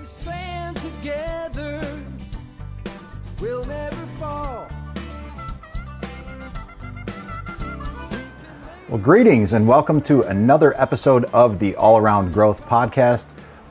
we stand together, we'll never fall. Well, greetings and welcome to another episode of the All Around Growth Podcast.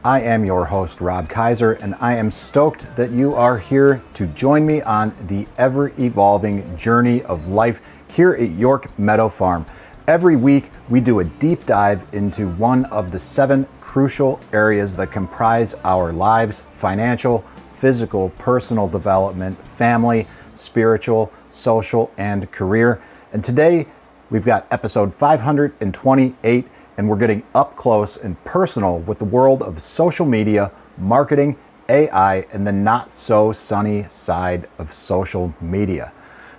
I am your host, Rob Kaiser, and I am stoked that you are here to join me on the ever-evolving journey of life here at York Meadow Farm. Every week, we do a deep dive into one of the 7 crucial areas that comprise our lives: financial, physical, personal development, family, spiritual, social, and career. And today, we've got episode 528, and we're getting up close and personal with the world of social media, marketing, AI, and the not so sunny side of social media.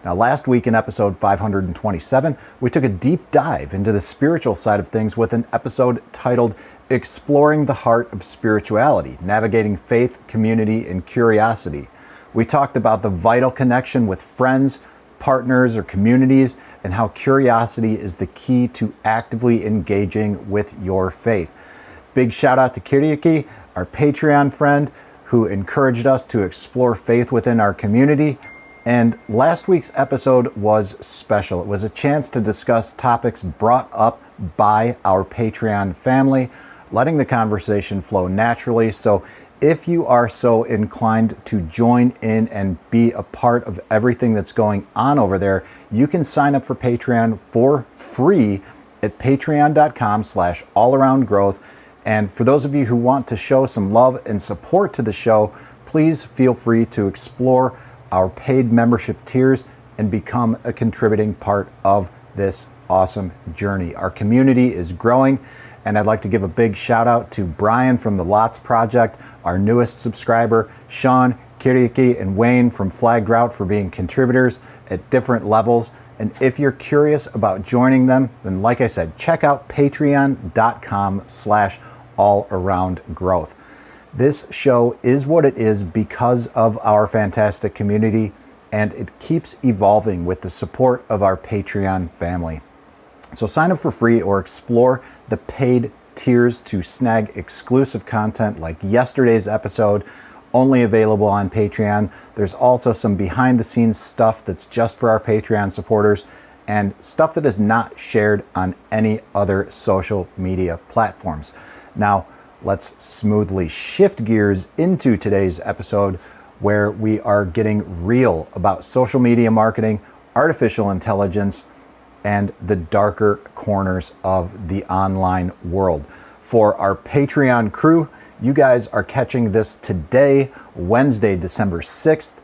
Now, last week in episode 527, we took a deep dive into the spiritual side of things with an episode titled Exploring the Heart of Spirituality, Navigating Faith, Community, and Curiosity. We talked about the vital connection with friends, partners, or communities, and how curiosity is the key to actively engaging with your faith. Big shout out to Kiriaki, our Patreon friend, who encouraged us to explore faith within our community. And last week's episode was special. It was a chance to discuss topics brought up by our Patreon family, letting the conversation flow naturally. So if you are so inclined to join in and be a part of everything that's going on over there, you can sign up for Patreon for free at patreon.com/allaroundgrowth. And for those of you who want to show some love and support to the show, please feel free to explore our paid membership tiers and become a contributing part of this awesome journey. Our community is growing, and I'd like to give a big shout out to Brian from the Lots Project, our newest subscriber, Sean, Kiriaki, and Wayne from Flagged Route for being contributors at different levels. And if you're curious about joining them, then like I said, check out patreon.com/allaroundgrowth. This show is what it is because of our fantastic community, and it keeps evolving with the support of our Patreon family. So sign up for free or explore the paid tiers to snag exclusive content like yesterday's episode, only available on Patreon. There's also some behind the scenes stuff that's just for our Patreon supporters and stuff that is not shared on any other social media platforms. Now, let's smoothly shift gears into today's episode, where we are getting real about social media marketing, artificial intelligence, and the darker corners of the online world. For our Patreon crew, you guys are catching this today, Wednesday, December 6th,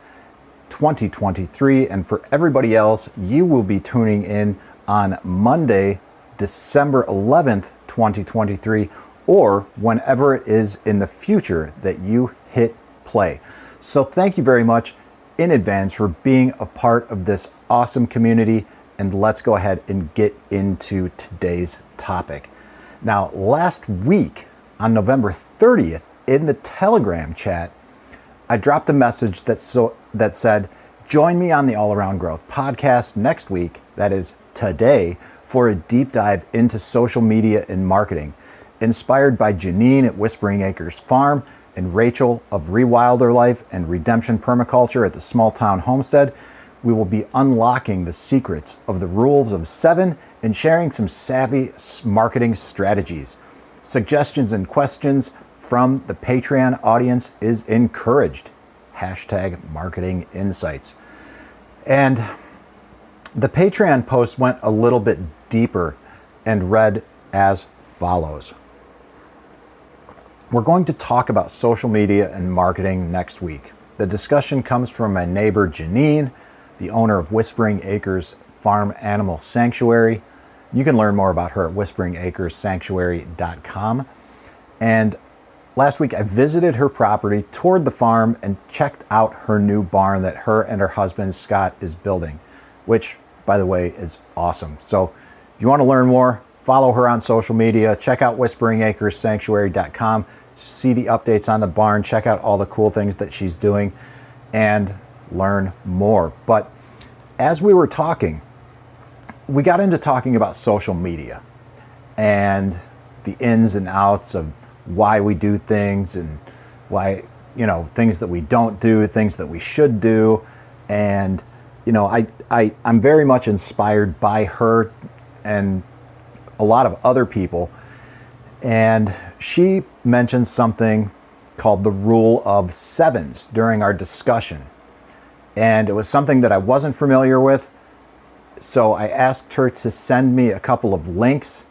2023. And for everybody else, you will be tuning in on Monday, December 11th, 2023, or whenever it is in the future that you hit play. So thank you very much in advance for being a part of this awesome community. And let's go ahead and get into today's topic. Now, last week on November 30th in the Telegram chat, I dropped a message that said, join me on the All Around Growth podcast next week, that is today, for a deep dive into social media and marketing. Inspired by Janine at Whispering Acres Farm and Rachel of Rewilder Life and Redemption Permaculture at the Small Town Homestead, we will be unlocking the secrets of the rules of 7 and sharing some savvy marketing strategies. Suggestions and questions from the Patreon audience is encouraged. #marketing insights. And the Patreon post went a little bit deeper and read as follows. We're going to talk about social media and marketing next week. The discussion comes from my neighbor Janine, the owner of Whispering Acres Farm Animal Sanctuary. You can learn more about her at whisperingacressanctuary.com. And last week I visited her property, toured the farm, and checked out her new barn that her and her husband Scott is building, which, by the way, is awesome. So if you want to learn more, follow her on social media, check out whisperingacressanctuary.com, see the updates on the barn, check out all the cool things that she's doing, and learn more. But as we were talking, we got into talking about social media and the ins and outs of why we do things and why, things that we don't do, things that we should do. And, I'm very much inspired by her and a lot of other people. And she mentioned something called the rule of sevens during our discussion. And it was something that I wasn't familiar with. So I asked her to send me a couple of links.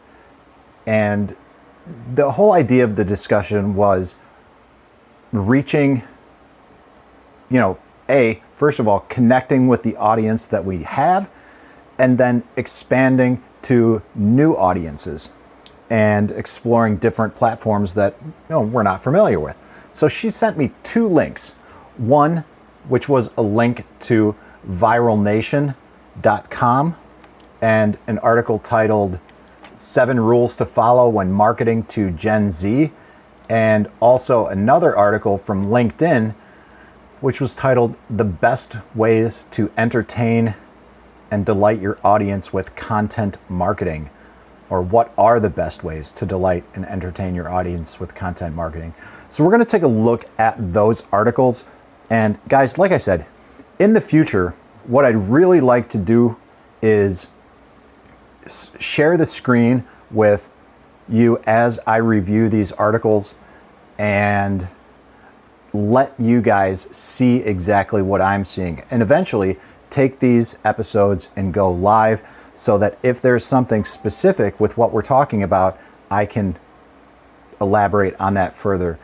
And the whole idea of the discussion was reaching, first of all, connecting with the audience that we have, and then expanding to new audiences and exploring different platforms that we're not familiar with. So she sent me 2 links. One, which was a link to viralnation.com and an article titled 7 Rules to Follow When Marketing to Gen Z, and also another article from LinkedIn which was titled The Best Ways to Entertain and Delight Your Audience with Content Marketing, or what are the best ways to delight and entertain your audience with content marketing. So we're going to take a look at those articles. And guys, like I said, in the future, what I'd really like to do is share the screen with you as I review these articles and let you guys see exactly what I'm seeing, and eventually take these episodes and go live so that if there's something specific with what we're talking about, I can elaborate on that further.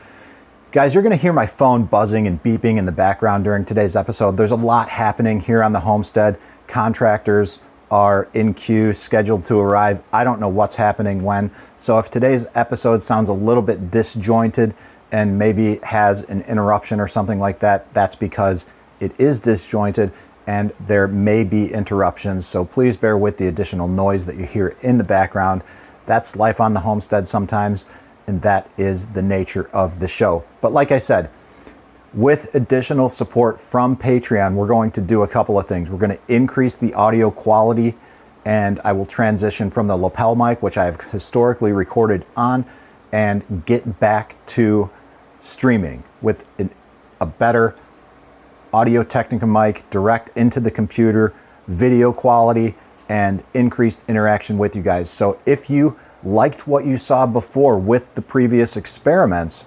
Guys, you're going to hear my phone buzzing and beeping in the background during today's episode. There's a lot happening here on the homestead. Contractors are in queue, scheduled to arrive. I don't know what's happening when. So if today's episode sounds a little bit disjointed and maybe has an interruption or something like that, that's because it is disjointed and there may be interruptions. So please bear with the additional noise that you hear in the background. That's life on the homestead sometimes, and that is the nature of the show. But like I said, with additional support from Patreon, we're going to do a couple of things. We're going to increase the audio quality, and I will transition from the lapel mic, which I have historically recorded on, and get back to streaming with a better Audio Technica mic, direct into the computer, video quality, and increased interaction with you guys. So if you liked what you saw before with the previous experiments,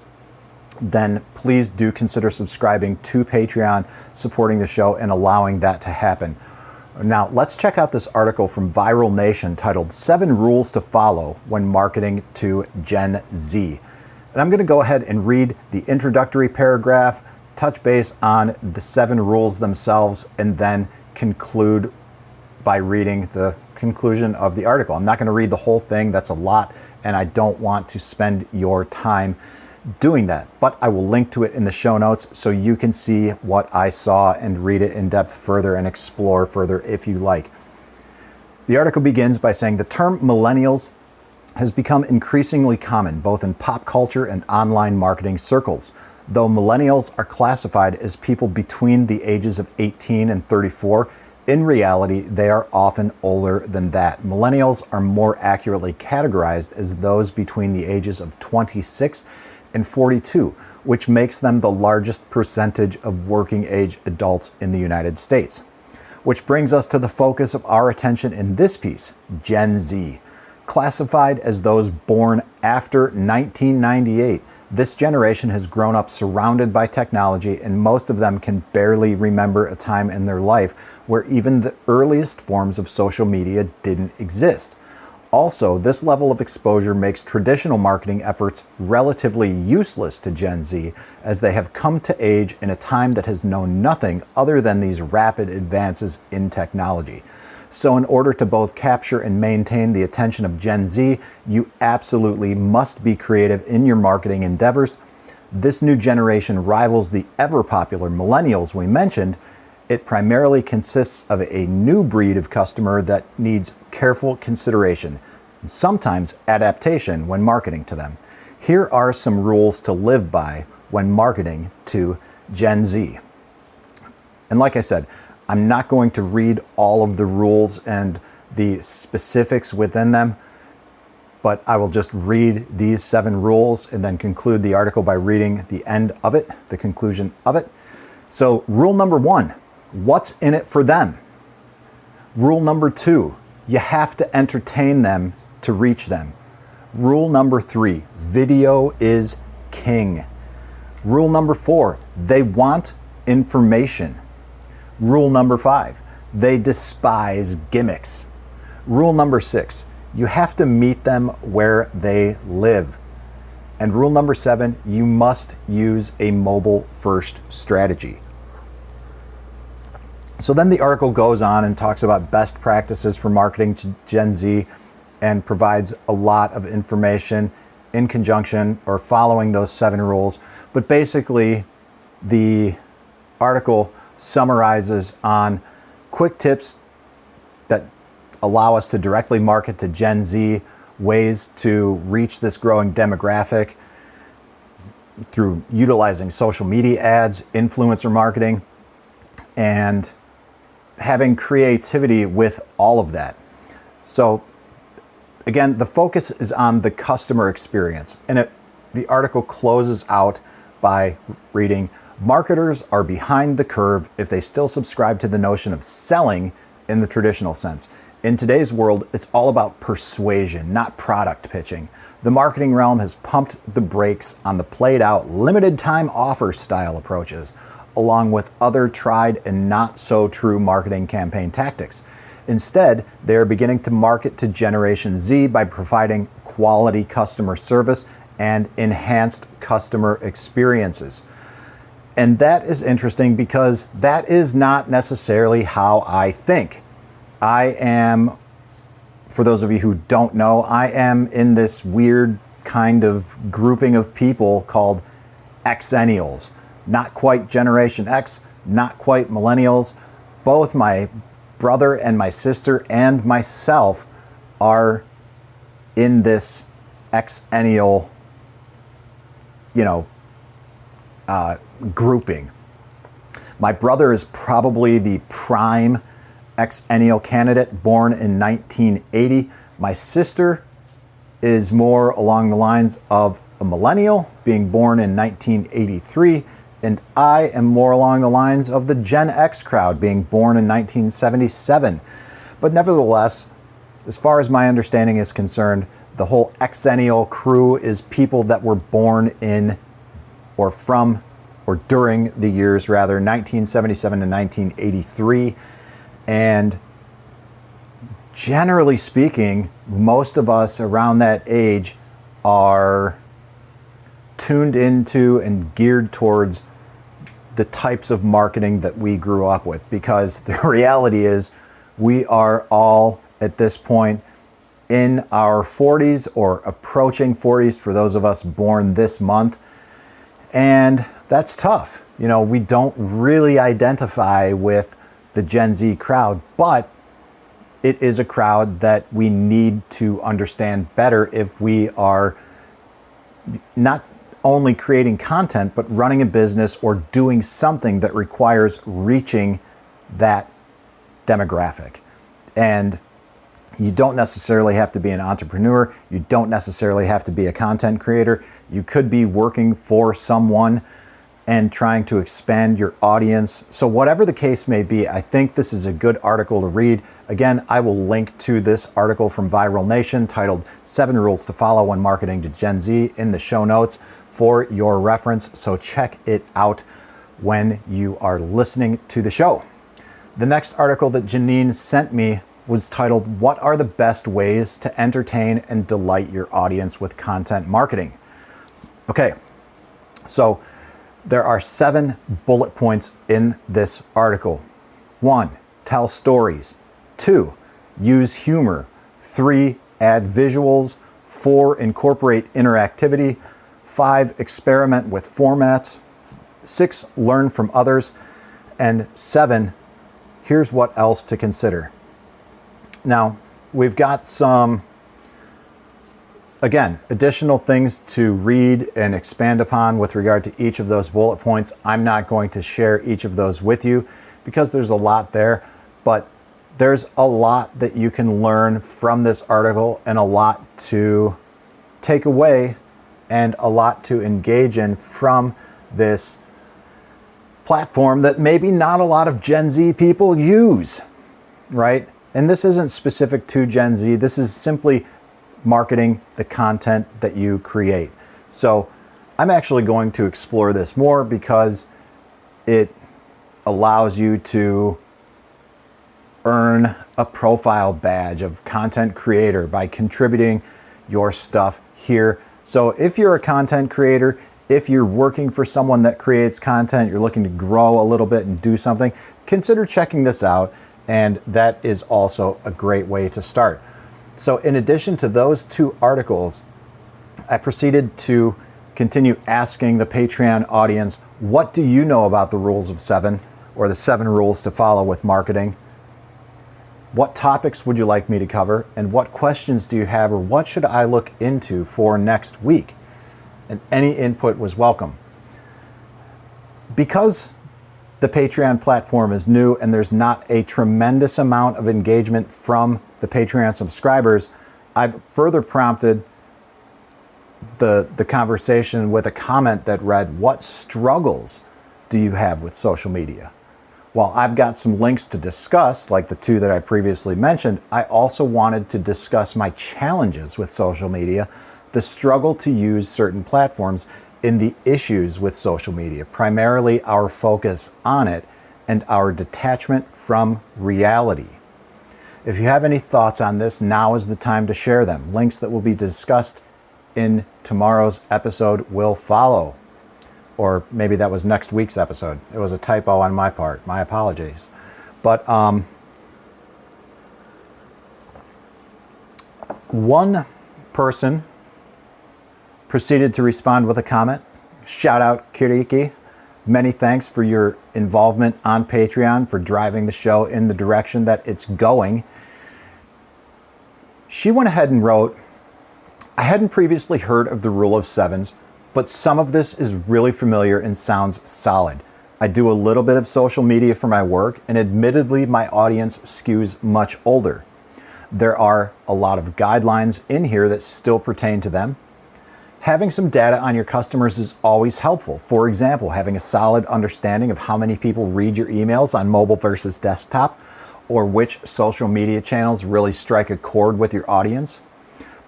then please do consider subscribing to Patreon, supporting the show, and allowing that to happen. Now, let's check out this article from Viral Nation titled 7 Rules to Follow When Marketing to Gen Z. And I'm going to go ahead and read the introductory paragraph, touch base on the 7 rules themselves, and then conclude by reading the conclusion of the article. I'm not going to read the whole thing. That's a lot, and I don't want to spend your time doing that. But I will link to it in the show notes so you can see what I saw and read it in depth further and explore further if you like. The article begins by saying the term millennials has become increasingly common both in pop culture and online marketing circles. Though millennials are classified as people between the ages of 18 and 34, in reality, they are often older than that. Millennials are more accurately categorized as those between the ages of 26 and 42, which makes them the largest percentage of working age adults in the United States. Which brings us to the focus of our attention in this piece, Gen Z. Classified as those born after 1998, this generation has grown up surrounded by technology, and most of them can barely remember a time in their life where even the earliest forms of social media didn't exist. Also, this level of exposure makes traditional marketing efforts relatively useless to Gen Z, as they have come to age in a time that has known nothing other than these rapid advances in technology. So in order to both capture and maintain the attention of Gen Z, you absolutely must be creative in your marketing endeavors. This new generation rivals the ever-popular millennials we mentioned. It primarily consists of a new breed of customer that needs careful consideration, and sometimes adaptation when marketing to them. Here are some rules to live by when marketing to Gen Z. And like I said, I'm not going to read all of the rules and the specifics within them. but I will just read these 7 rules and then conclude the article by reading the end of it, the conclusion of it. So rule number 1, what's in it for them? Rule number 2, you have to entertain them to reach them. Rule number 3, video is king. Rule number 4, they want information. Rule number 5, they despise gimmicks. Rule number 6, you have to meet them where they live. And rule number 7, you must use a mobile first strategy. So then the article goes on and talks about best practices for marketing to Gen Z and provides a lot of information in conjunction or following those 7 rules. But basically, the article summarizes on quick tips that allow us to directly market to Gen Z, ways to reach this growing demographic through utilizing social media ads, influencer marketing, and having creativity with all of that. So again, the focus is on the customer experience. And the article closes out by reading, marketers are behind the curve if they still subscribe to the notion of selling in the traditional sense. In today's world, it's all about persuasion, not product pitching. The marketing realm has pumped the brakes on the played out limited time offer style approaches, along with other tried and not so true marketing campaign tactics. Instead, they are beginning to market to Generation Z by providing quality customer service and enhanced customer experiences. And that is interesting because that is not necessarily how I think. I am, for those of you who don't know, I am in this weird kind of grouping of people called Xennials. Not quite Generation X, not quite Millennials. Both my brother and my sister and myself are in this Xennial, grouping. My brother is probably the prime Xennial candidate, born in 1980. My sister is more along the lines of a millennial, being born in 1983. And I am more along the lines of the Gen X crowd, being born in 1977. But nevertheless, as far as my understanding is concerned, the whole Xennial crew is people that were born in or from or during the years, rather, 1977 to 1983. And generally speaking, most of us around that age are tuned into and geared towards the types of marketing that we grew up with, because the reality is we are all at this point in our 40s or approaching 40s for those of us born this month, and that's tough. We don't really identify with the Gen Z crowd, but it is a crowd that we need to understand better if we are not only creating content, but running a business or doing something that requires reaching that demographic. And you don't necessarily have to be an entrepreneur. You don't necessarily have to be a content creator. You could be working for someone and trying to expand your audience. So whatever the case may be, I think this is a good article to read. Again, I will link to this article from Viral Nation titled 7 Rules to Follow When Marketing to Gen Z in the show notes for your reference. So check it out when you are listening to the show. The next article that Janine sent me was titled, What are the best ways to entertain and delight your audience with content marketing? Okay, so there are 7 bullet points in this article. 1, tell stories. 2, use humor. 3, add visuals. 4, incorporate interactivity. 5, experiment with formats. 6, learn from others. And 7, here's what else to consider. Now, we've got some, again, additional things to read and expand upon with regard to each of those bullet points. I'm not going to share each of those with you because there's a lot there, but There's a lot that you can learn from this article and a lot to take away and a lot to engage in from this platform that maybe not a lot of Gen Z people use, right? And this isn't specific to Gen Z. This is simply marketing the content that you create. So I'm actually going to explore this more because it allows you to earn a profile badge of content creator by contributing your stuff here. So if you're a content creator, if you're working for someone that creates content, you're looking to grow a little bit and do something, consider checking this out. And that is also a great way to start. So in addition to those two articles, I proceeded to continue asking the Patreon audience, what do you know about the rules of 7 or the 7 rules to follow with marketing? What topics would you like me to cover? And what questions do you have, or what should I look into for next week? And any input was welcome. Because the Patreon platform is new and there's not a tremendous amount of engagement from the Patreon subscribers, I've further prompted the conversation with a comment that read, what struggles do you have with social media? While I've got some links to discuss, like the 2 that I previously mentioned, I also wanted to discuss my challenges with social media, the struggle to use certain platforms, in the issues with social media, primarily our focus on it and our detachment from reality. If you have any thoughts on this, now is the time to share them. Links that will be discussed in tomorrow's episode will follow. Or maybe that was next week's episode. It was a typo on my part. My apologies. But one person proceeded to respond with a comment. Shout out, Kiriki. Many thanks for your involvement on Patreon, for driving the show in the direction that it's going. She went ahead and wrote, I hadn't previously heard of the rule of 7s, but some of this is really familiar and sounds solid. I do a little bit of social media for my work, and admittedly, my audience skews much older. There are a lot of guidelines in here that still pertain to them. Having some data on your customers is always helpful. For example, having a solid understanding of how many people read your emails on mobile versus desktop, or which social media channels really strike a chord with your audience.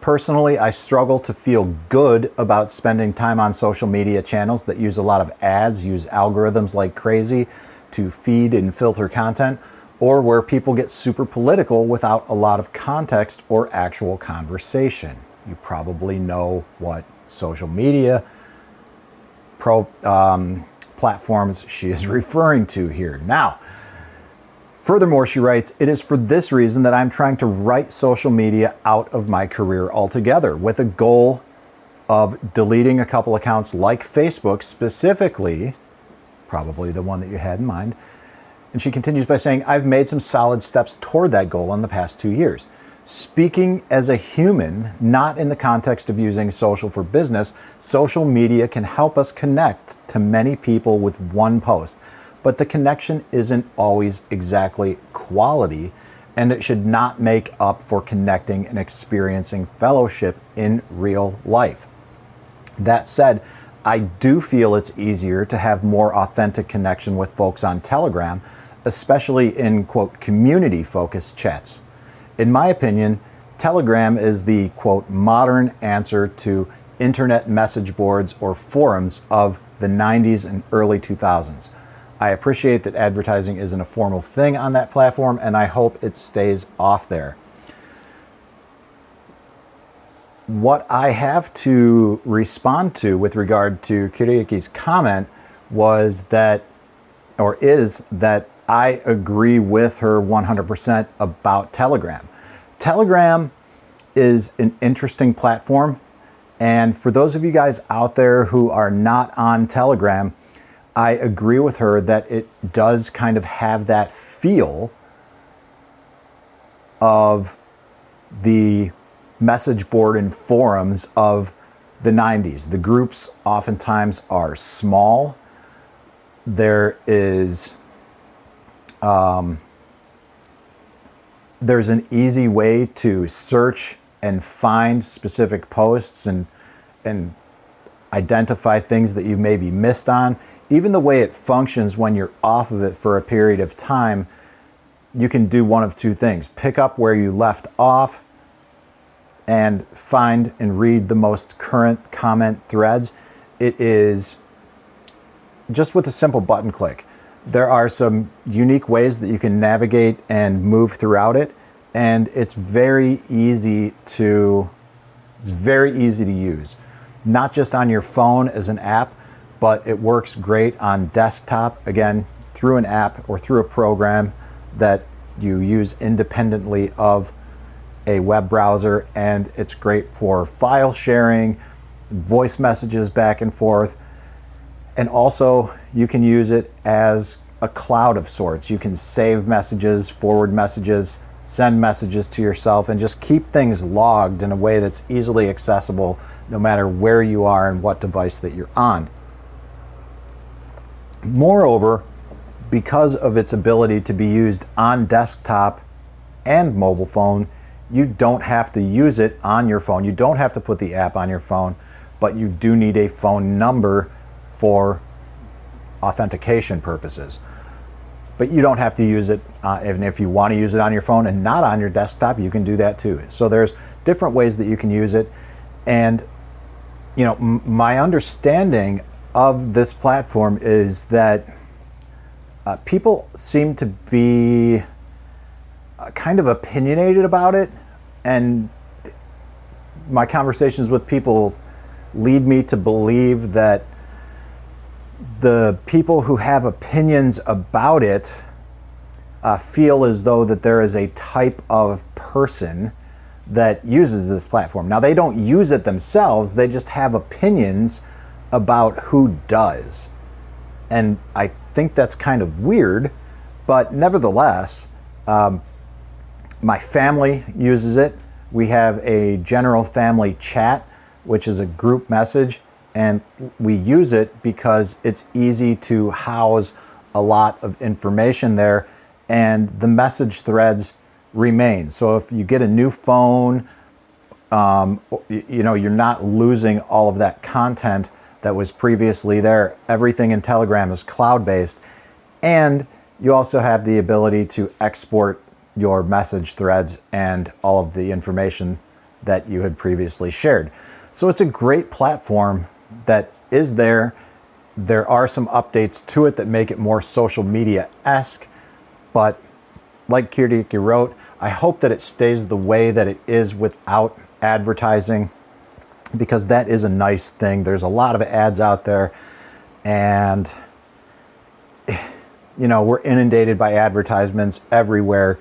Personally, I struggle to feel good about spending time on social media channels that use a lot of ads, use algorithms like crazy to feed and filter content, or where people get super political without a lot of context or actual conversation. You probably know what social media platforms she is referring to here. Now, furthermore, she writes, it is for this reason that I'm trying to write social media out of my career altogether, with a goal of deleting a couple accounts like Facebook specifically, probably the one that you had in mind. And she continues by saying, I've made some solid steps toward that goal in the past 2 years. Speaking as a human, not in the context of using social for business, social media can help us connect to many people with one post. But the connection isn't always exactly quality, and it should not make up for connecting and experiencing fellowship in real life. That said, I do feel it's easier to have more authentic connection with folks on Telegram, especially in, quote, community-focused chats. In my opinion, Telegram is the, quote, modern answer to internet message boards or forums of the 90s and early 2000s. I appreciate that advertising isn't a formal thing on that platform, and I hope it stays off there. What I have to respond to with regard to Kiriaki's comment was that, or is that, I agree with her 100% about Telegram. Telegram is an interesting platform, and for those of you guys out there who are not on Telegram, I agree with her that it does kind of have that feel of the message board and forums of the 90s. The groups oftentimes are small. There is there's an easy way to search and find specific posts and identify things that you maybe missed on. Even the way it functions when you're off of it for a period of time, you can do one of two things. Pick up where you left off and find and read the most current comment threads. It is just with a simple button click. There are some unique ways that you can navigate and move throughout it, and it's very easy to use. Not just on your phone as an app, but it works great on desktop, again, through an app or through a program that you use independently of a web browser, and it's great for file sharing, voice messages back and forth, and also you can use it as a cloud of sorts. You can save messages, forward messages, send messages to yourself, and just keep things logged in a way that's easily accessible no matter where you are and what device that you're on. Moreover, because of its ability to be used on desktop and mobile phone, you don't have to use it on your phone. You don't have to put the app on your phone, but you do need a phone number for authentication purposes. But you don't have to use it, and if you want to use it on your phone and not on your desktop, you can do that too. So there's different ways that you can use it. And you know, my understanding of this platform is that people seem to be kind of opinionated about it, and my conversations with people lead me to believe that the people who have opinions about it feel as though that there is a type of person that uses this platform. Now, they don't use it themselves, they just have opinions about who does. And I think that's kind of weird, but nevertheless, my family uses it. We have a general family chat, which is a group message, and we use it because it's easy to house a lot of information there, and the message threads remain. So if you get a new phone, you know, you're not losing all of that content that was previously there. Everything in Telegram is cloud-based, and you also have the ability to export your message threads and all of the information that you had previously shared. So it's a great platform that is there. There are some updates to it that make it more social media-esque, but like Kirti wrote, I hope that it stays the way that it is without advertising, because that is a nice thing. There's a lot of ads out there, and you know, we're inundated by advertisements everywhere,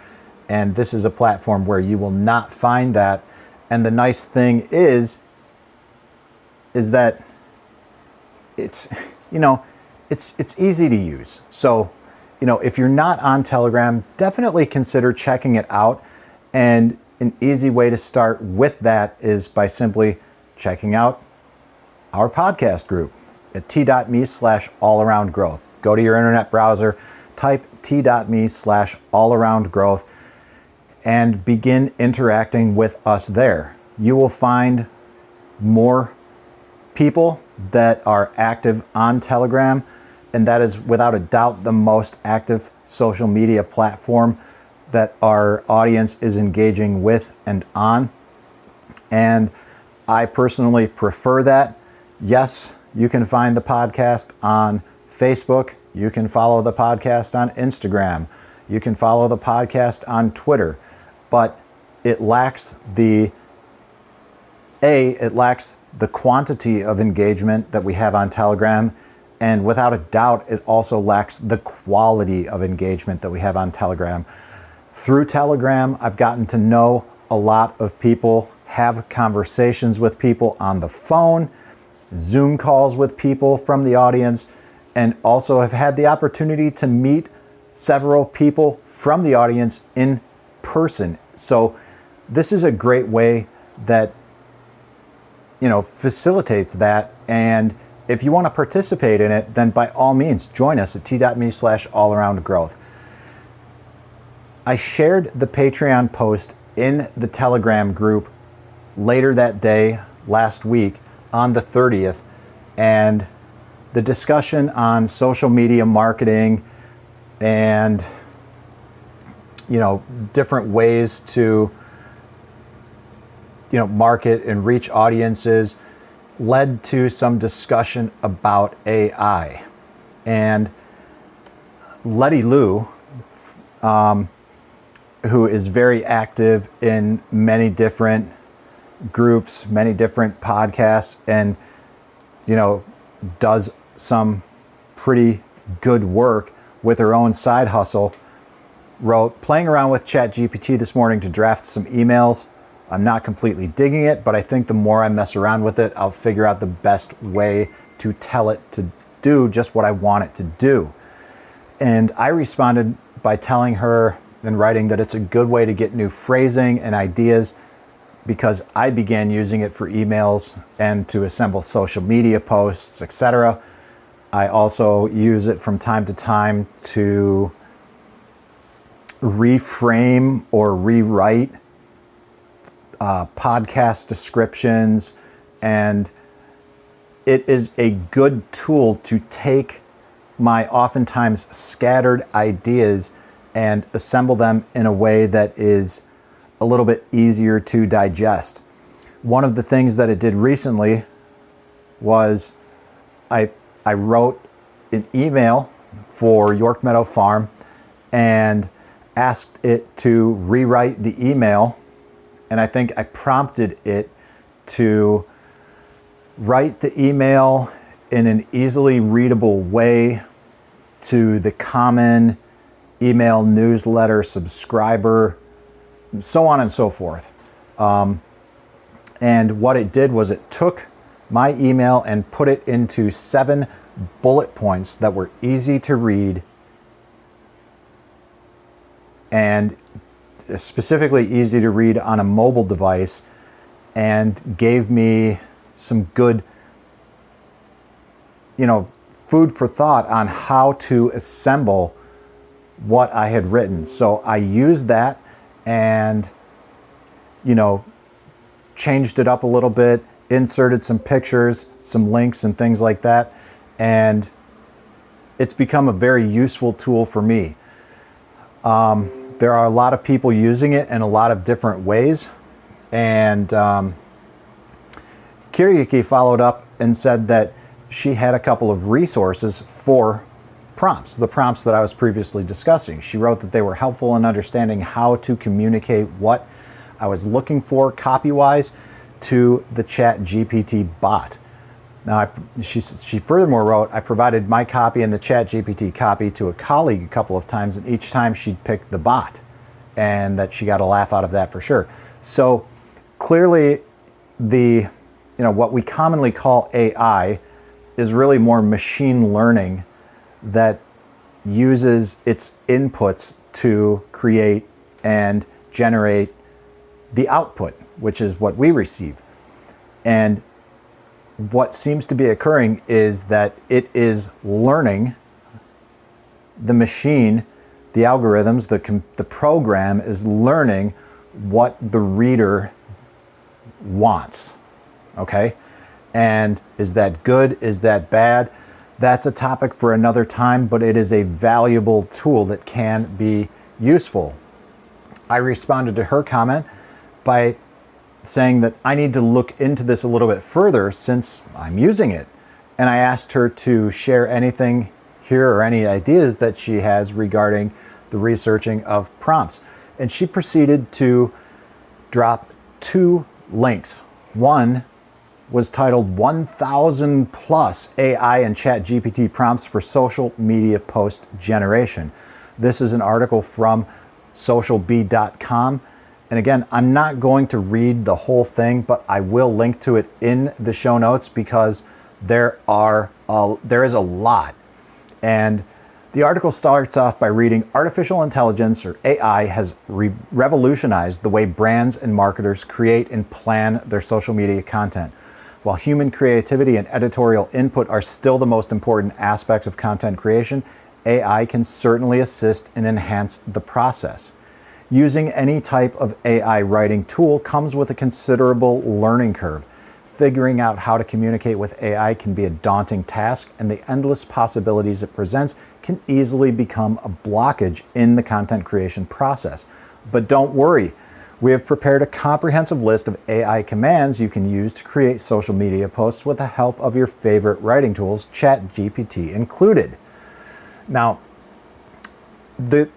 and this is a platform where you will not find that. And the nice thing is that it's, you know, it's easy to use. So, you know, if you're not on Telegram, definitely consider checking it out. And an easy way to start with that is by simply checking out our podcast group at t.me/allaroundgrowth. Go to your internet browser, type t.me/allaroundgrowth, and begin interacting with us there. You will find more people that are active on Telegram, and that is without a doubt the most active social media platform that our audience is engaging with and on. And I personally prefer that. Yes, you can find the podcast on Facebook. You can follow the podcast on Instagram. You can follow the podcast on Twitter. But it lacks the quantity of engagement that we have on Telegram. And without a doubt, it also lacks the quality of engagement that we have on Telegram. Through Telegram, I've gotten to know a lot of people, have conversations with people on the phone, Zoom calls with people from the audience, and also have had the opportunity to meet several people from the audience in person. So this is a great way that, you know, facilitates that. And if you want to participate in it, then by all means, join us at t.me/allaroundgrowth. I shared the Patreon post in the Telegram group later that day, last week, on the 30th, and the discussion on social media marketing and, different ways to, market and reach audiences led to some discussion about AI. And Letty Lou, who is very active in many different groups, many different podcasts, and, does some pretty good work with her own side hustle, wrote, playing around with ChatGPT this morning to draft some emails. I'm not completely digging it, but I think the more I mess around with it, I'll figure out the best way to tell it to do just what I want it to do. And I responded by telling her and writing that it's a good way to get new phrasing and ideas, because I began using it for emails and to assemble social media posts, etc. I also use it from time to time to reframe or rewrite podcast descriptions, and it is a good tool to take my oftentimes scattered ideas and assemble them in a way that is a little bit easier to digest. One of the things that it did recently was I wrote an email for York Meadow Farm and asked it to rewrite the email, and I think I prompted it to write the email in an easily readable way to the common email newsletter subscriber, so on and so forth. And what it did was it took my email and put it into 7 bullet points that were easy to read and specifically easy to read on a mobile device, and gave me some good, food for thought on how to assemble what I had written. So I used that and, changed it up a little bit, inserted some pictures, some links and things like that. And it's become a very useful tool for me. There are a lot of people using it in a lot of different ways. And Kiryuki followed up and said that she had a couple of resources for prompts, the prompts that I was previously discussing. She wrote that they were helpful in understanding how to communicate what I was looking for copy-wise to the ChatGPT bot. Now, she furthermore wrote, I provided my copy and the ChatGPT copy to a colleague a couple of times, and each time she'd pick the bot, and that she got a laugh out of that for sure. So clearly what we commonly call AI is really more machine learning that uses its inputs to create and generate the output, which is what we receive. And what seems to be occurring is that it is learning, the machine, the algorithms, the program is learning what the reader wants. Okay? And is that good? Is that bad? That's a topic for another time, but it is a valuable tool that can be useful. I responded to her comment by saying that I need to look into this a little bit further since I'm using it. And I asked her to share anything here or any ideas that she has regarding the researching of prompts. And she proceeded to drop 2 links. One was titled 1,000 plus AI and ChatGPT prompts for social media post generation. This is an article from socialbee.com. And again, I'm not going to read the whole thing, but I will link to it in the show notes because there is a lot. And the article starts off by reading, artificial intelligence, or AI, has revolutionized the way brands and marketers create and plan their social media content. While human creativity and editorial input are still the most important aspects of content creation, AI can certainly assist and enhance the process. Using any type of AI writing tool comes with a considerable learning curve. Figuring out how to communicate with AI can be a daunting task, and the endless possibilities it presents can easily become a blockage in the content creation process. But don't worry, we have prepared a comprehensive list of AI commands you can use to create social media posts with the help of your favorite writing tools, ChatGPT included. Now, the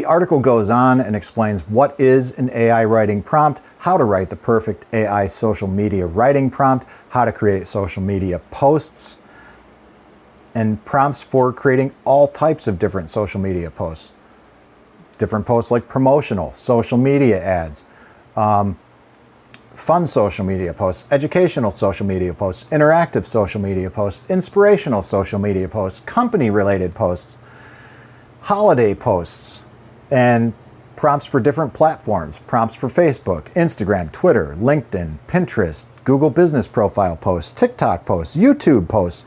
article goes on and explains what is an AI writing prompt, how to write the perfect AI social media writing prompt, how to create social media posts, and prompts for creating all types of different social media posts. Different posts like promotional, social media ads, fun social media posts, educational social media posts, interactive social media posts, inspirational social media posts, company-related posts, holiday posts, and prompts for different platforms, prompts for Facebook, Instagram, Twitter, LinkedIn, Pinterest, Google Business Profile posts, TikTok posts, YouTube posts,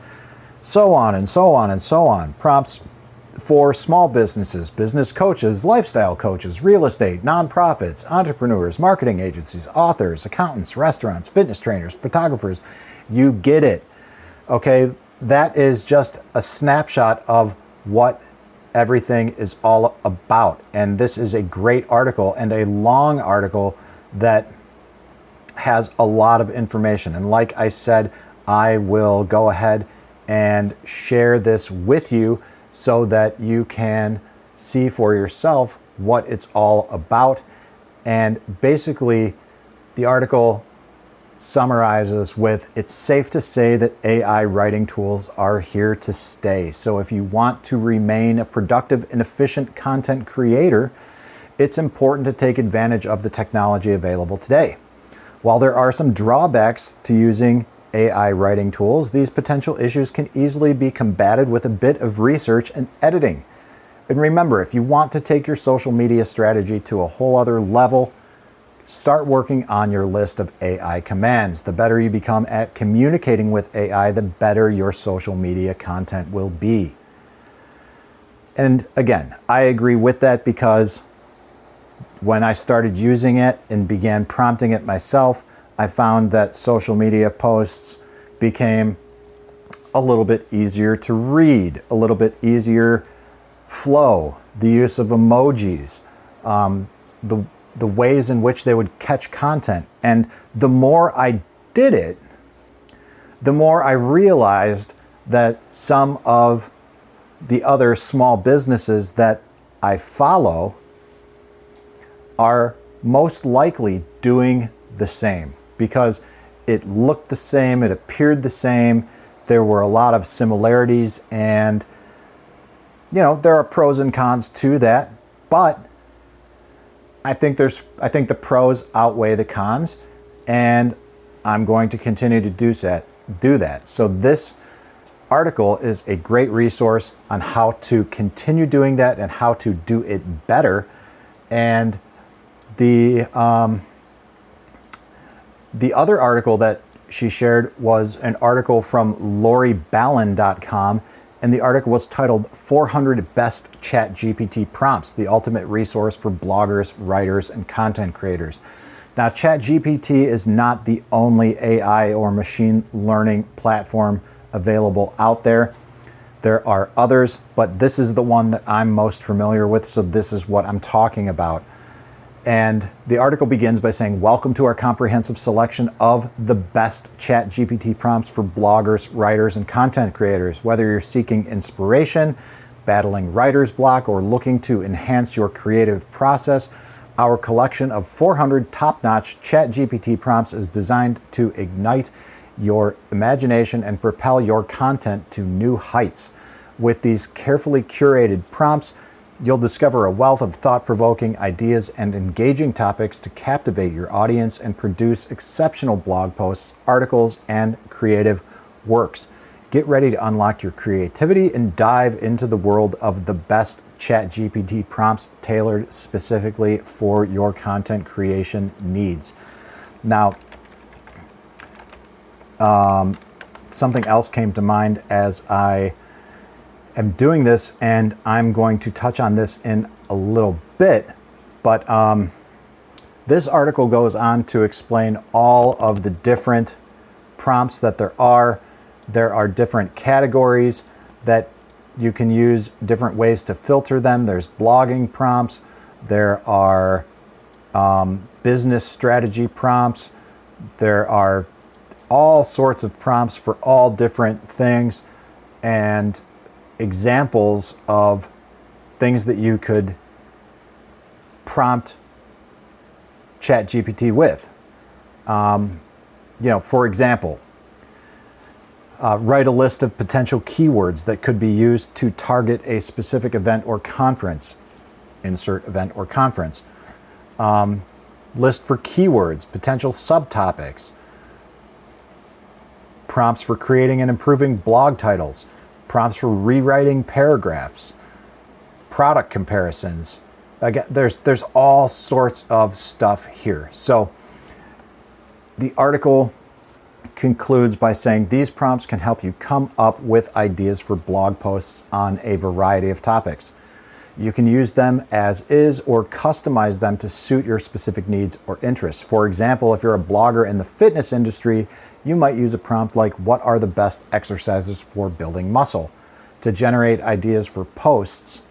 so on and so on and so on. Prompts for small businesses, business coaches, lifestyle coaches, real estate, nonprofits, entrepreneurs, marketing agencies, authors, accountants, restaurants, fitness trainers, photographers. You get it. Okay, that is just a snapshot of what everything is all about. And this is a great article and a long article that has a lot of information. And like I said, I will go ahead and share this with you so that you can see for yourself what it's all about. And basically, the article summarizes with, it's safe to say that AI writing tools are here to stay. So if you want to remain a productive and efficient content creator, it's important to take advantage of the technology available today. While there are some drawbacks to using AI writing tools, these potential issues can easily be combated with a bit of research and editing. And remember, if you want to take your social media strategy to a whole other level, start working on your list of AI commands. The better you become at communicating with AI, the better your social media content will be. And again, I agree with that, because when I started using it and began prompting it myself, I found that social media posts became a little bit easier to read, a little bit easier flow, the use of emojis, the ways in which they would catch content. And the more I did it, the more I realized that some of the other small businesses that I follow are most likely doing the same, because it looked the same, it appeared the same, there were a lot of similarities, and there are pros and cons to that, but I think the pros outweigh the cons, and I'm going to continue to do that. So this article is a great resource on how to continue doing that and how to do it better. And the other article that she shared was an article from LoriBallon.com, and the article was titled 400 Best ChatGPT Prompts, the Ultimate Resource for Bloggers, Writers, and Content Creators. Now, ChatGPT is not the only AI or machine learning platform available out there. There are others, but this is the one that I'm most familiar with, so this is what I'm talking about. And the article begins by saying, welcome to our comprehensive selection of the best ChatGPT prompts for bloggers, writers, and content creators. Whether you're seeking inspiration, battling writer's block, or looking to enhance your creative process, our collection of 400 top-notch ChatGPT prompts is designed to ignite your imagination and propel your content to new heights. With these carefully curated prompts, you'll discover a wealth of thought-provoking ideas and engaging topics to captivate your audience and produce exceptional blog posts, articles, and creative works. Get ready to unlock your creativity and dive into the world of the best ChatGPT prompts tailored specifically for your content creation needs. Now, something else came to mind as I am doing this, and I'm going to touch on this in a little bit, But this article goes on to explain all of the different prompts that there are. There are different categories that you can use, different ways to filter them. There's blogging prompts. There are business strategy prompts. There are all sorts of prompts for all different things and examples of things that you could prompt ChatGPT with. For example, write a list of potential keywords that could be used to target a specific event or conference. Insert event or conference. List for keywords, potential subtopics, prompts for creating and improving blog titles, prompts for rewriting paragraphs, product comparisons. Again, there's all sorts of stuff here. So the article concludes by saying these prompts can help you come up with ideas for blog posts on a variety of topics. You can use them as is or customize them to suit your specific needs or interests. For example, if you're a blogger in the fitness industry, you might use a prompt like, what are the best exercises for building muscle, to generate ideas for posts.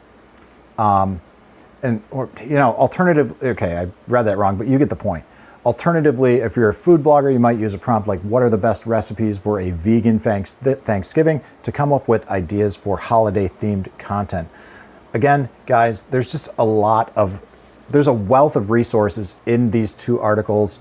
Alternative, okay, I read that wrong, but you get the point. Alternatively, if you're a food blogger, you might use a prompt like, what are the best recipes for a vegan Thanksgiving, to come up with ideas for holiday themed content. Again, guys, there's a wealth of resources in these two articles.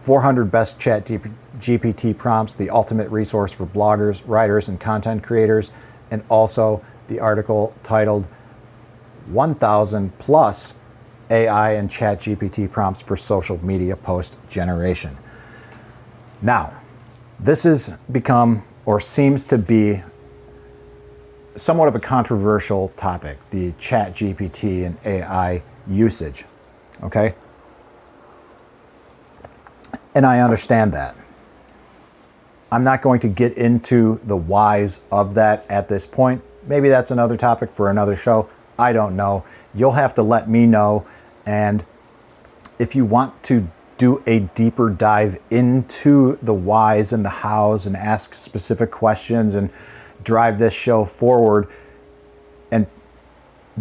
400 best ChatGPT prompts, the ultimate resource for bloggers, writers, and content creators, and also the article titled 1,000 plus AI and ChatGPT prompts for social media post generation. Now, this has become, or seems to be, somewhat of a controversial topic, the ChatGPT and AI usage, okay? And I understand that. I'm not going to get into the whys of that at this point. Maybe that's another topic for another show. I don't know. You'll have to let me know. And if you want to do a deeper dive into the whys and the hows and ask specific questions and drive this show forward and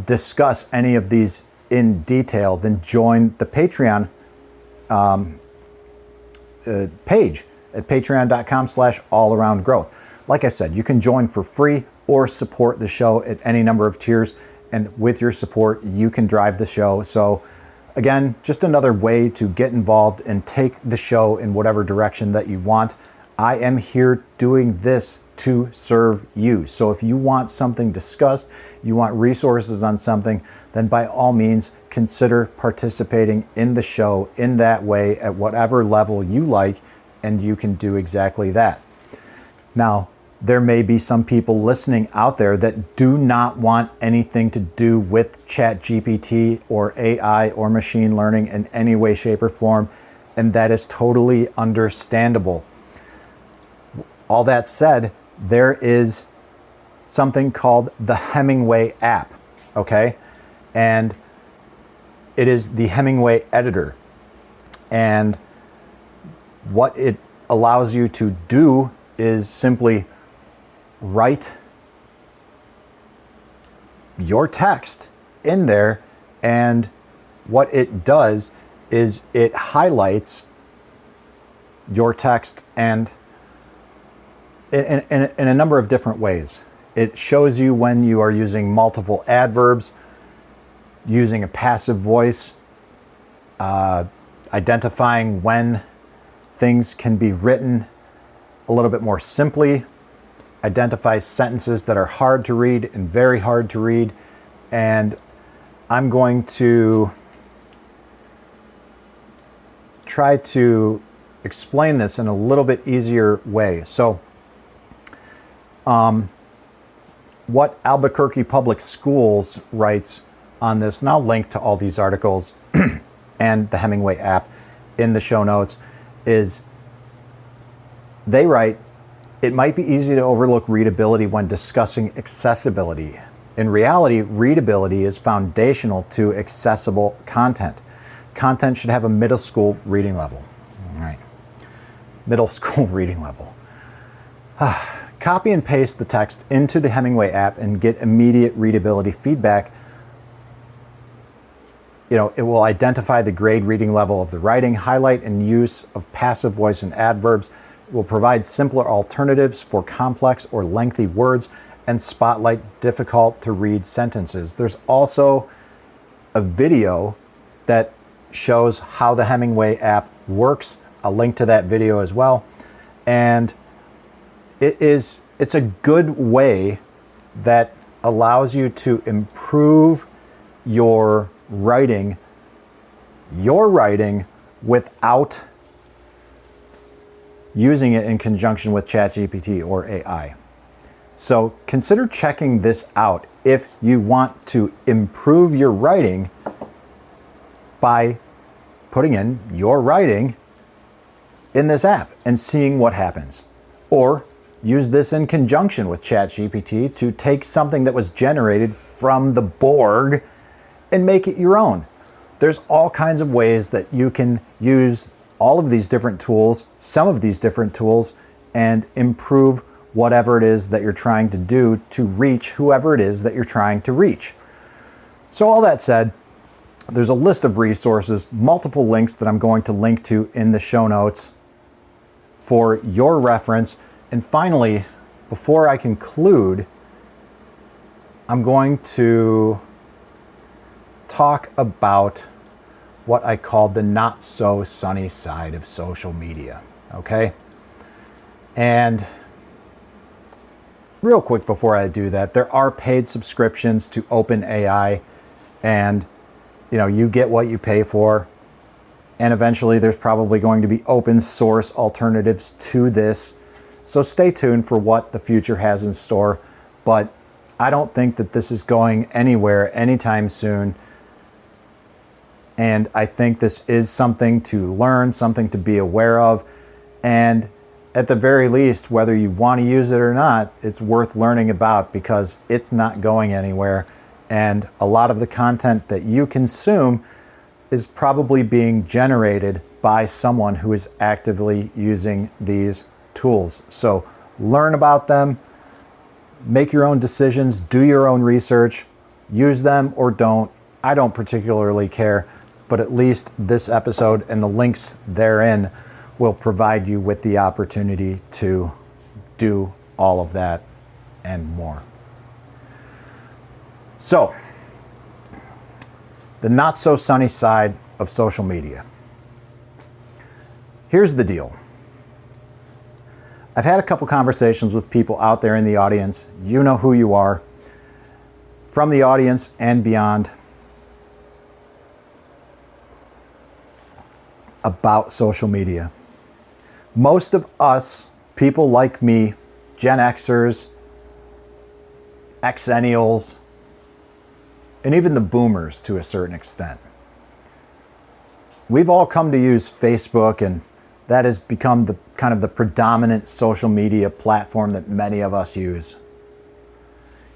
discuss any of these in detail, then join the Patreon page at patreon.com/allaroundgrowth. Like I said, you can join for free or support the show at any number of tiers. And with your support, you can drive the show. So again, just another way to get involved and take the show in whatever direction that you want. I am here doing this to serve you. So if you want something discussed, you want resources on something, then by all means, consider participating in the show in that way at whatever level you like, and you can do exactly that. Now, there may be some people listening out there that do not want anything to do with ChatGPT or AI or machine learning in any way, shape, or form, and that is totally understandable. All that said, there is something called the Hemingway app, okay? And it is the Hemingway editor. And what it allows you to do is simply write your text in there, and what it does is it highlights your text and in a number of different ways. It shows you when you are using multiple adverbs, using a passive voice, identifying when things can be written a little bit more simply, identifies sentences that are hard to read and very hard to read. And I'm going to try to explain this in a little bit easier way. So, what Albuquerque Public Schools writes on this, and I'll link to all these articles and the Hemingway app in the show notes, is they write, it might be easy to overlook readability when discussing accessibility. In reality, readability is foundational to accessible content. Content should have a middle school reading level. All right. Middle school reading level. Copy and paste the text into the Hemingway app and get immediate readability feedback. It will identify the grade reading level of the writing, highlight and use of passive voice and adverbs. It will provide simpler alternatives for complex or lengthy words and spotlight difficult to read sentences. There's also a video that shows how the Hemingway app works. I'll link to that video as well. And it's a good way that allows you to improve your writing without using it in conjunction with ChatGPT or AI. So consider checking this out if you want to improve your writing by putting in your writing in this app and seeing what happens. Or use this in conjunction with ChatGPT to take something that was generated from the Borg and make it your own. There's all kinds of ways that you can use all of these different tools, some of these different tools, and improve whatever it is that you're trying to do to reach whoever it is that you're trying to reach. So all that said, there's a list of resources, multiple links that I'm going to link to in the show notes for your reference. And finally, before I conclude, I'm going to talk about what I call the not so sunny side of social media, okay? And real quick before I do that, there are paid subscriptions to OpenAI, and you get what you pay for. And eventually there's probably going to be open source alternatives to this. So stay tuned for what the future has in store. But I don't think that this is going anywhere anytime soon. And I think this is something to learn, something to be aware of. And at the very least, whether you want to use it or not, it's worth learning about because it's not going anywhere. And a lot of the content that you consume is probably being generated by someone who is actively using these tools. So learn about them, make your own decisions, do your own research, use them or don't. I don't particularly care, but at least this episode and the links therein will provide you with the opportunity to do all of that and more. So, the not so sunny side of social media. Here's the deal. I've had a couple conversations with people out there in the audience. You know who you are, from the audience and beyond, about social media. Most of us, people like me, Gen Xers, Xennials, and even the boomers to a certain extent, we've all come to use Facebook, and that has become the kind of the predominant social media platform that many of us use.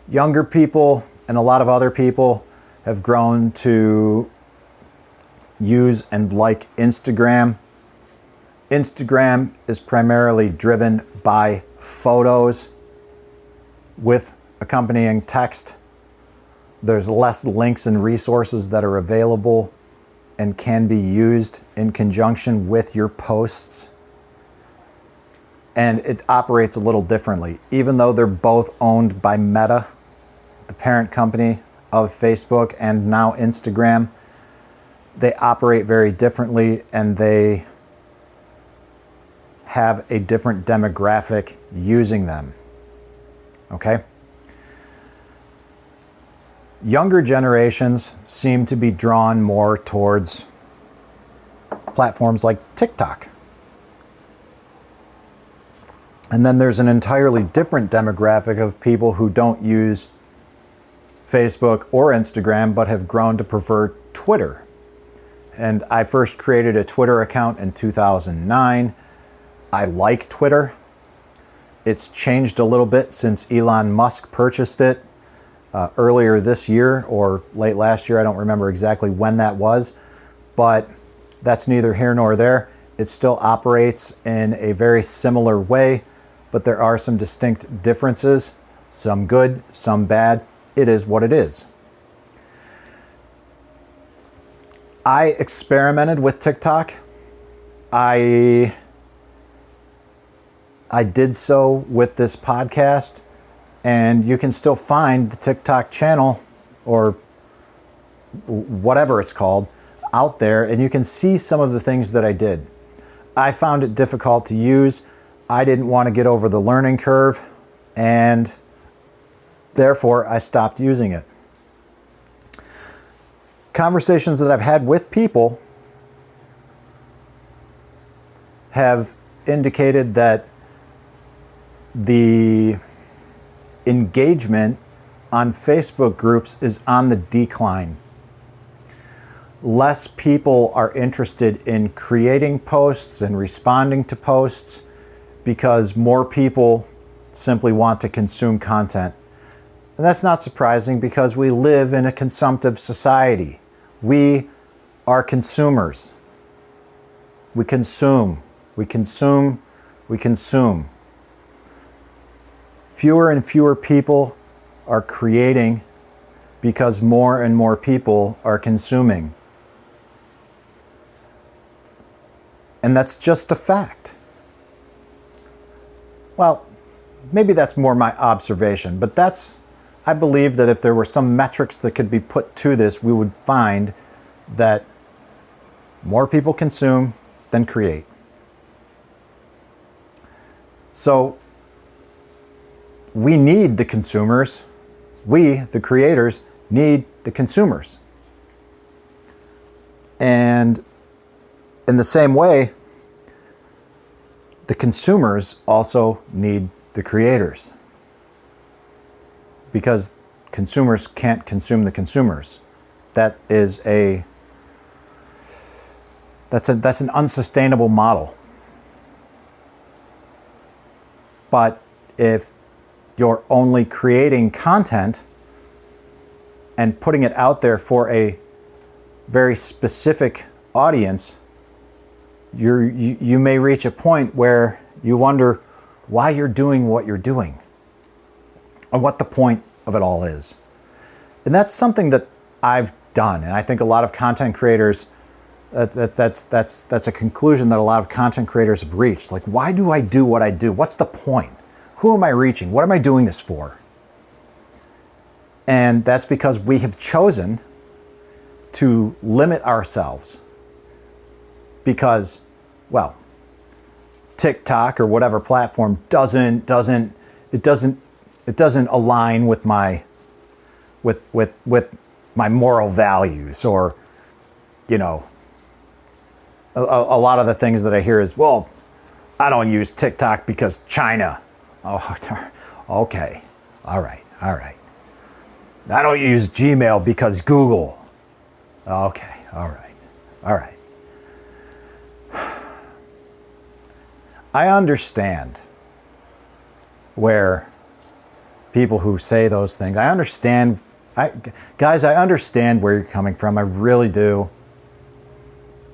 Younger people and a lot of other people have grown to use and like Instagram. Instagram is primarily driven by photos with accompanying text. There's less links and resources that are available and can be used in conjunction with your posts. And it operates a little differently. Even though they're both owned by Meta, the parent company of Facebook and now Instagram, they operate very differently and they have a different demographic using them. Okay? Younger generations seem to be drawn more towards platforms like TikTok. And then there's an entirely different demographic of people who don't use Facebook or Instagram but have grown to prefer Twitter. And I first created a Twitter account in 2009. I like Twitter. It's changed a little bit since Elon Musk purchased it. earlier this year or late last year. I don't remember exactly when that was, but that's neither here nor there. It still operates in a very similar way, but there are some distinct differences, some good, some bad. It is what it is. I experimented with TikTok. I did so with this podcast, and you can still find the TikTok channel or whatever it's called out there, and you can see some of the things that I did. I found it difficult to use. I didn't want to get over the learning curve, and therefore I stopped using it. Conversations that I've had with people have indicated that the engagement on Facebook groups is on the decline. Less people are interested in creating posts and responding to posts because more people simply want to consume content. And that's not surprising because we live in a consumptive society. We are consumers. We consume, we consume, we consume. Fewer and fewer people are creating because more and more people are consuming. And that's just a fact. Well, maybe that's more my observation, but I believe that if there were some metrics that could be put to this, we would find that more people consume than create. So we need the consumers. We, the creators, need the consumers. And in the same way, the consumers also need the creators. Because consumers can't consume the consumers. That's an unsustainable model. But if you're only creating content and putting it out there for a very specific audience, you may reach a point where you wonder why you're doing what you're doing and what the point of it all is. And that's something that I've done, and I think a lot of content creators, that's a conclusion that a lot of content creators have reached. Like, why do I do what I do? What's the point? Who am I reaching? What am I doing this for? And that's because we have chosen to limit ourselves because, well, TikTok or whatever platform doesn't align with my moral values, or, you know, a lot of the things that I hear is, well, I don't use TikTok because China. Oh, okay. All right. I don't use Gmail because Google. Okay. All right. I understand where people who say those things, I understand where you're coming from. I really do.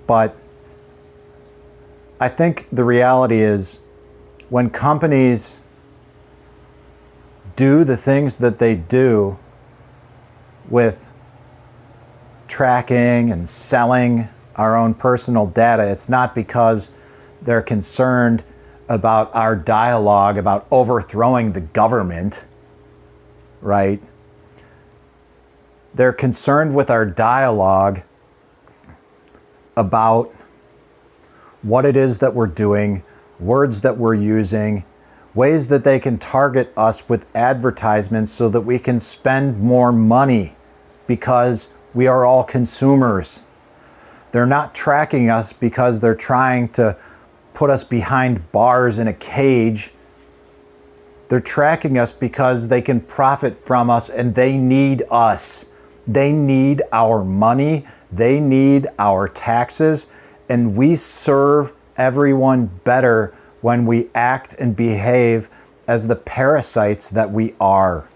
But I think the reality is when companies do the things that they do with tracking and selling our own personal data, it's not because they're concerned about our dialogue about overthrowing the government, right? They're concerned with our dialogue about what it is that we're doing, words that we're using, ways that they can target us with advertisements so that we can spend more money because we are all consumers. They're not tracking us because they're trying to put us behind bars in a cage. They're tracking us because they can profit from us and they need us. They need our money. They need our taxes. And we serve everyone better when we act and behave as the parasites that we are.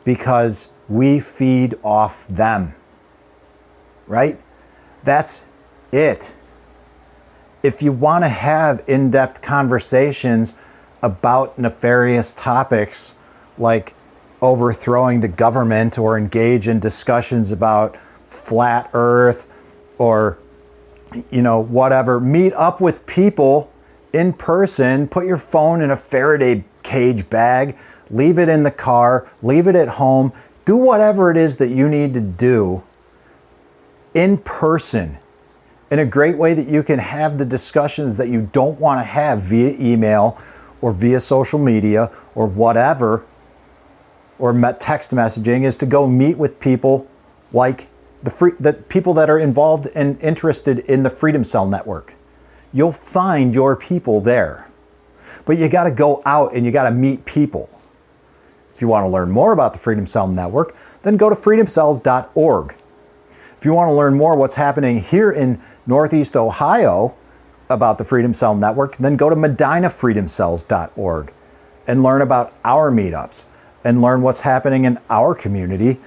because we feed off them, right? That's it. If you want to have in-depth conversations about nefarious topics like overthrowing the government, or engage in discussions about flat earth, or whatever, meet up with people in person, put your phone in a Faraday cage bag, leave it in the car, leave it at home, do whatever it is that you need to do in person, in a great way that you can have the discussions that you don't want to have via email or via social media or whatever, or text messaging, is to go meet with people like the people that are involved and interested in the Freedom Cell Network. You'll find your people there. But you got to go out and you got to meet people. If you want to learn more about the Freedom Cell Network, then go to freedomcells.org. If you want to learn more what's happening here in Northeast Ohio about the Freedom Cell Network, then go to medinafreedomcells.org and learn about our meetups and learn what's happening in our community,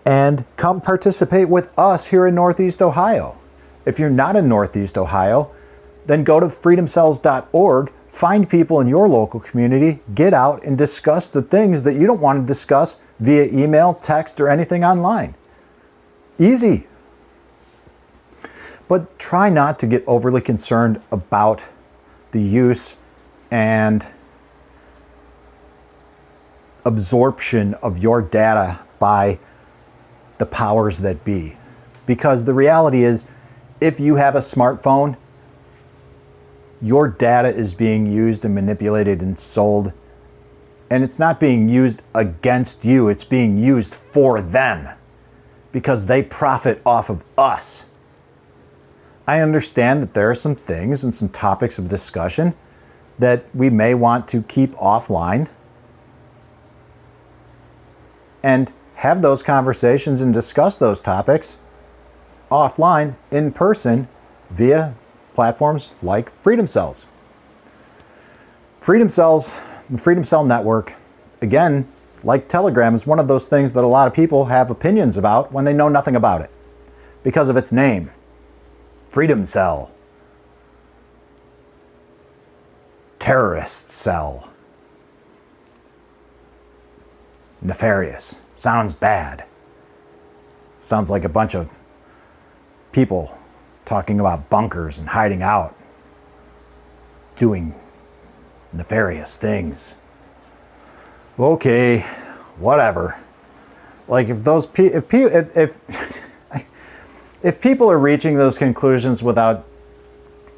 and come participate with us here in Northeast Ohio. If you're not in Northeast Ohio, then go to freedomcells.org, find people in your local community, get out and discuss the things that you don't want to discuss via email, text, or anything online. Easy. But try not to get overly concerned about the use and absorption of your data by the powers that be. Because the reality is, if you have a smartphone, your data is being used and manipulated and sold, and it's not being used against you, it's being used for them, because they profit off of us. I understand that there are some things and some topics of discussion that we may want to keep offline and have those conversations and discuss those topics offline, in person, via platforms like Freedom Cells. Freedom Cells, the Freedom Cell Network, again, like Telegram, is one of those things that a lot of people have opinions about when they know nothing about it because of its name. Freedom Cell. Terrorist cell. Nefarious. Sounds bad. Sounds like a bunch of people talking about bunkers and hiding out, doing nefarious things. Okay, whatever. Like, if people are reaching those conclusions without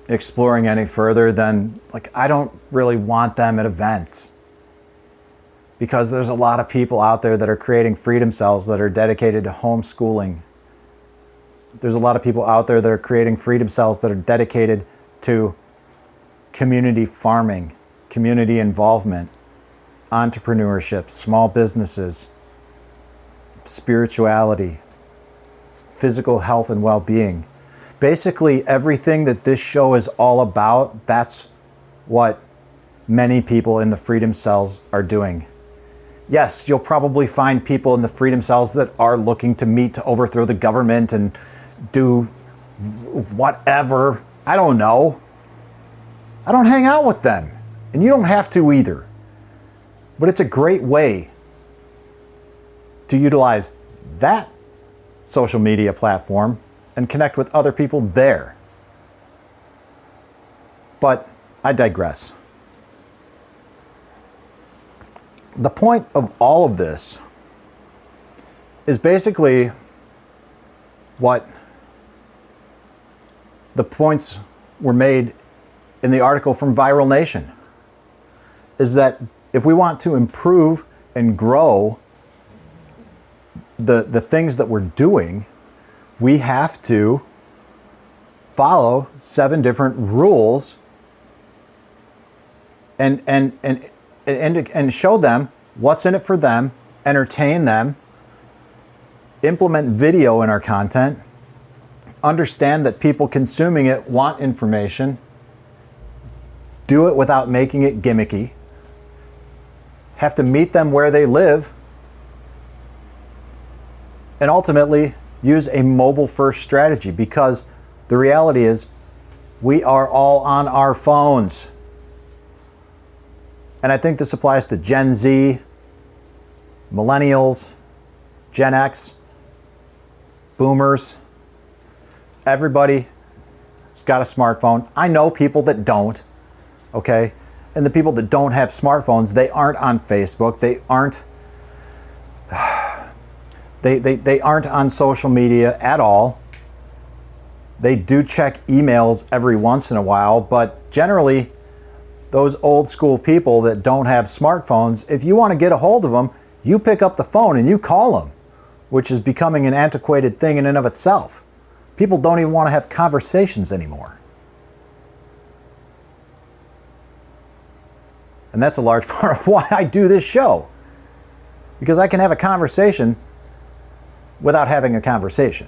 exploring any further, then I don't really want them at events. Because there's a lot of people out there that are creating Freedom Cells that are dedicated to homeschooling. There's a lot of people out there that are creating Freedom Cells that are dedicated to community farming, community involvement, entrepreneurship, small businesses, spirituality, physical health and well-being. Basically, everything that this show is all about, that's what many people in the Freedom Cells are doing. Yes, you'll probably find people in the Freedom Cells that are looking to meet to overthrow the government and do whatever. I don't know. I don't hang out with them. And you don't have to either. But it's a great way to utilize that social media platform and connect with other people there. But I digress. The point of all of this is basically what the points were made in the article from Viral Nation, is that if we want to improve and grow the things that we're doing, we have to follow 7 different rules and show them what's in it for them, entertain them, implement video in our content, understand that people consuming it want information, do it without making it gimmicky, have to meet them where they live, and ultimately use a mobile first strategy, because the reality is we are all on our phones. And I think this applies to Gen Z, millennials, Gen X, boomers. Everybody's got a smartphone. I know people that don't, okay? And the people that don't have smartphones, they aren't on Facebook. They aren't they aren't on social media at all. They do check emails every once in a while, but generally those old school people that don't have smartphones, if you want to get a hold of them, you pick up the phone and you call them, which is becoming an antiquated thing in and of itself. People don't even want to have conversations anymore. And that's a large part of why I do this show. Because I can have a conversation without having a conversation.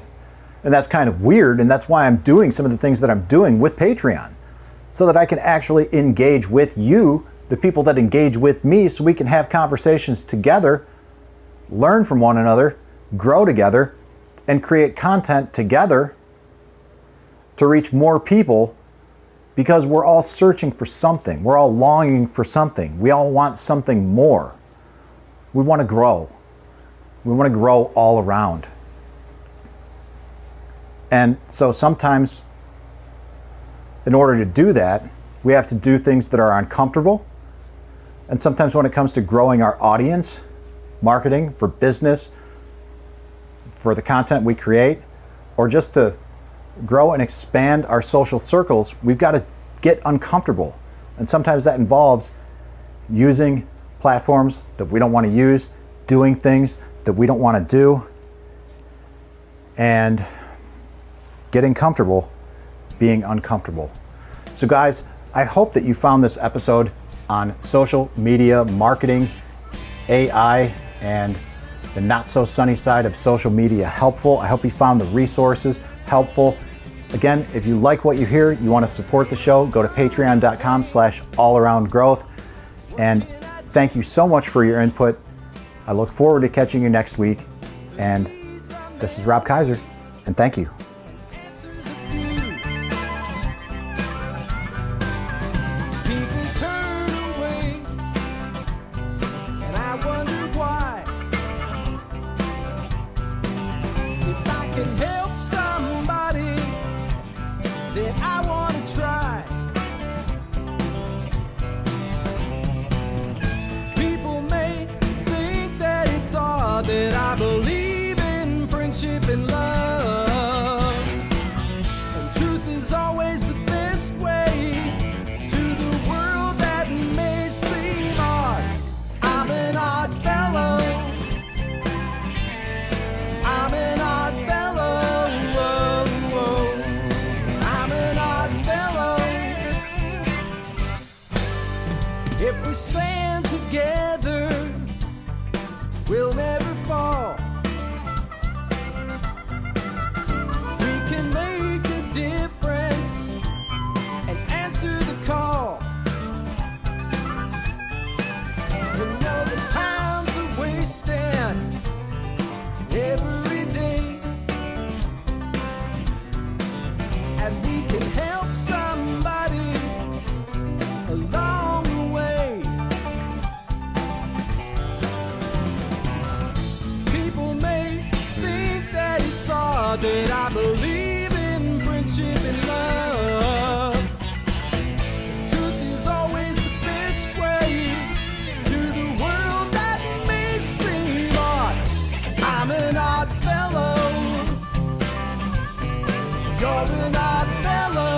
And that's kind of weird, and that's why I'm doing some of the things that I'm doing with Patreon, so that I can actually engage with you, the people that engage with me, so we can have conversations together, learn from one another, grow together, and create content together to reach more people, because we're all searching for something. We're all longing for something. We all want something more. We want to grow. We want to grow all around. And so sometimes, in order to do that, we have to do things that are uncomfortable. And sometimes when it comes to growing our audience, marketing for business, for the content we create, or just to grow and expand our social circles, we've got to get uncomfortable. And sometimes that involves using platforms that we don't want to use, doing things that we don't want to do, and getting comfortable being uncomfortable. So guys, I hope that you found this episode on social media marketing, AI, and the not so sunny side of social media helpful. I hope you found the resources helpful. Again, if you like what you hear, you want to support the show, go to patreon.com/allaroundgrowth. And thank you so much for your input. I look forward to catching you next week. And this is Rob Kaiser, and thank you. People turn away, and I wonder why. If I can help somebody, then I want to try. People may think that it's odd that I believe in friendship and love, and truth is always the best way to the world that may seem odd. I'm an odd fellow. I'm an odd fellow. Whoa, whoa. I'm an odd fellow. If we stand together, we'll never fall. We can make a difference and answer the call. We know the times are wasting every day, and we can help somebody along the way. People may think that it's odd that I believe in friendship and love. Truth is always the best way to the world that may seem odd. I'm an odd fellow. You're an odd fellow.